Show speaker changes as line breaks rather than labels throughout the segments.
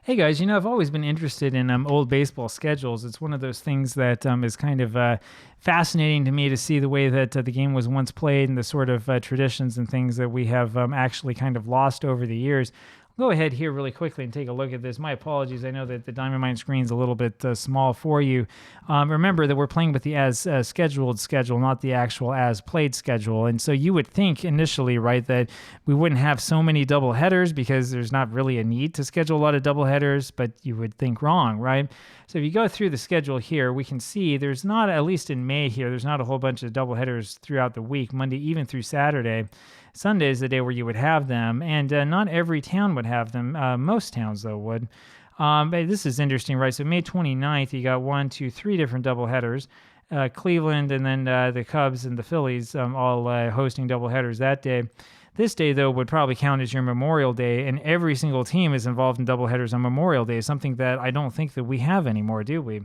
Hey guys, I've always been interested in old baseball schedules. It's one of those things that is kind of fascinating to me to see the way that the game was once played and the sort of traditions and things that we have actually kind of lost over the years. Go ahead here really quickly and take a look at this. My apologies. I know that the Diamond Mine screen's a little bit small for you. Remember that we're playing with the as scheduled schedule, not the actual as played schedule. And so you would think initially, right, that we wouldn't have so many double headers because there's not really a need to schedule a lot of double headers, but you would think wrong, right? So if you go through the schedule here, we can see there's not, at least in May here, there's not a whole bunch of double headers throughout the week, Monday even through Saturday. Sunday is the day where you would have them, and not every town would have them. Most towns, though, would. But this is interesting, right? So May 29th, you got 3 different doubleheaders. Cleveland and then the Cubs and the Phillies all hosting doubleheaders that day. This day, though, would probably count as your Memorial Day, and every single team is involved in doubleheaders on Memorial Day, something that I don't think that we have anymore, do we?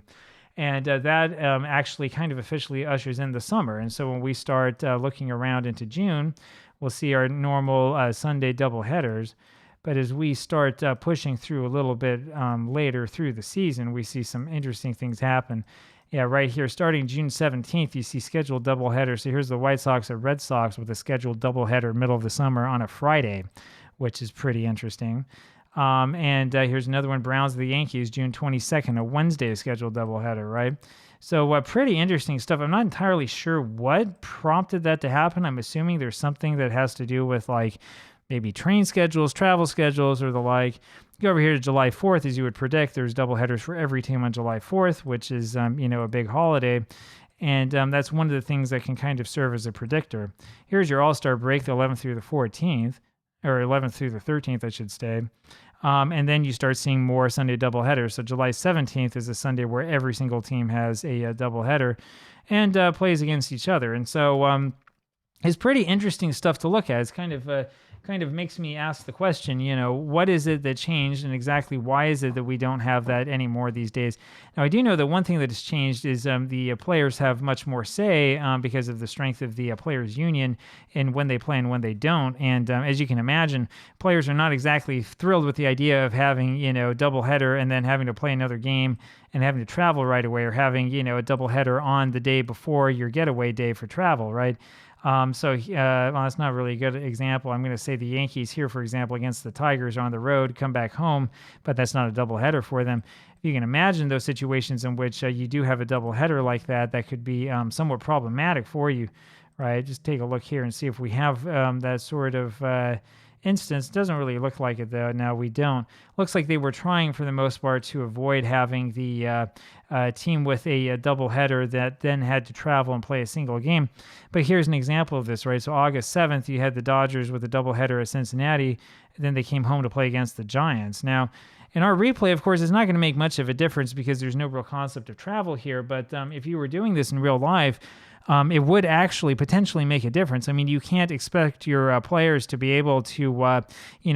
And that actually kind of officially ushers in the summer. And so when we start looking around into June, we'll see our normal Sunday doubleheaders. But as we start pushing through a little bit later through the season, we see some interesting things happen. Yeah, right here, starting June 17th, you see scheduled doubleheaders. So here's the White Sox or Red Sox with a scheduled doubleheader middle of the summer on a Friday, which is pretty interesting. And here's another one, Browns of the Yankees, June 22nd, a Wednesday scheduled doubleheader, right? So pretty interesting stuff. I'm not entirely sure what prompted that to happen. I'm assuming there's something that has to do with like maybe train schedules, travel schedules, or the like. Go over here to July 4th, as you would predict, there's doubleheaders for every team on July 4th, which is, a big holiday. And that's one of the things that can kind of serve as a predictor. Here's your All-Star break, the 11th through the 14th, or 11th through the 13th, I should say. And then you start seeing more Sunday doubleheaders. So July 17th is a Sunday where every single team has a doubleheader and plays against each other. And so it's pretty interesting stuff to look at. It's kind of makes me ask the question, what is it that changed and exactly why is it that we don't have that anymore these days? Now, I do know that one thing that has changed is the players have much more say because of the strength of the players' union in when they play and when they don't. And as you can imagine, players are not exactly thrilled with the idea of having, doubleheader and then having to play another game and having to travel right away, or having, a doubleheader on the day before your getaway day for travel, right? Well, that's not really a good example. I'm going to say the Yankees here, for example, against the Tigers are on the road, come back home, but that's not a doubleheader for them. You can imagine those situations in which you do have a doubleheader like that could be somewhat problematic for you, right? Just take a look here and see if we have that sort of instance. Doesn't really look like it, though. No, we don't. Looks like they were trying for the most part to avoid having the team with a doubleheader that then had to travel and play a single game. But here's an example of this, right? So August 7th, you had the Dodgers with a doubleheader at Cincinnati, and then they came home to play against the Giants. Now, in our replay, of course, it's not going to make much of a difference because there's no real concept of travel here. But if you were doing this in real life, it would actually potentially make a difference. I mean, you can't expect your players to be able to,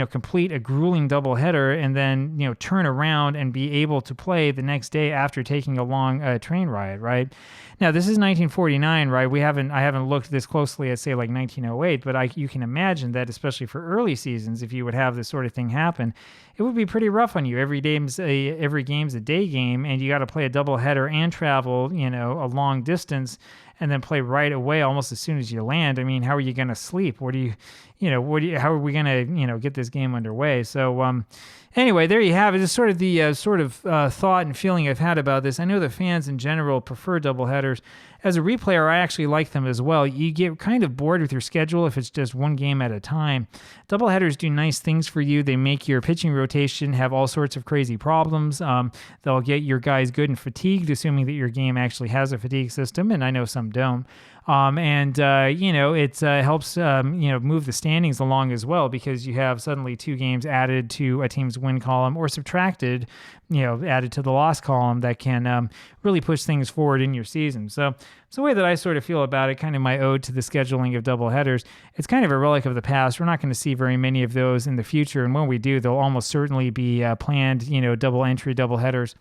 complete a grueling doubleheader and then, turn around and be able to play the next day after taking a long train ride, right? Now, this is 1949, right? I haven't looked this closely at, say, like 1908, but you can imagine that, especially for early seasons, if you would have this sort of thing happen, it would be pretty rough on you. Every game's a day game, and you got to play a doubleheader and travel, a long distance, and then play right away almost as soon as you land. I mean, how are you going to sleep? How are we going to, get this game underway? So, anyway, there you have it. It's sort of the thought and feeling I've had about this. I know the fans in general prefer doubleheaders. As a replayer, I actually like them as well. You get kind of bored with your schedule if it's just one game at a time. Doubleheaders do nice things for you. They make your pitching rotation have all sorts of crazy problems. They'll get your guys good and fatigued, assuming that your game actually has a fatigue system, and I know some don't. It helps, move the standings along as well, because you have suddenly 2 games added to a team's win column or subtracted, added to the loss column that can really push things forward in your season. So it's the way that I sort of feel about it, kind of my ode to the scheduling of doubleheaders. It's kind of a relic of the past. We're not going to see very many of those in the future, and when we do, they'll almost certainly be planned, double entry doubleheaders.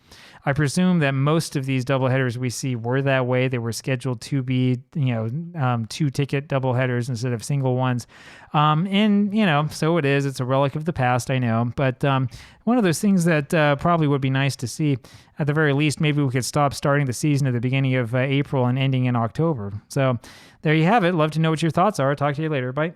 I presume that most of these doubleheaders we see were that way. They were scheduled to be, 2-ticket doubleheaders instead of single ones. And so it is. It's a relic of the past, I know. But one of those things that probably would be nice to see, at the very least, maybe we could stop starting the season at the beginning of April and ending in October. So there you have it. Love to know what your thoughts are. Talk to you later. Bye.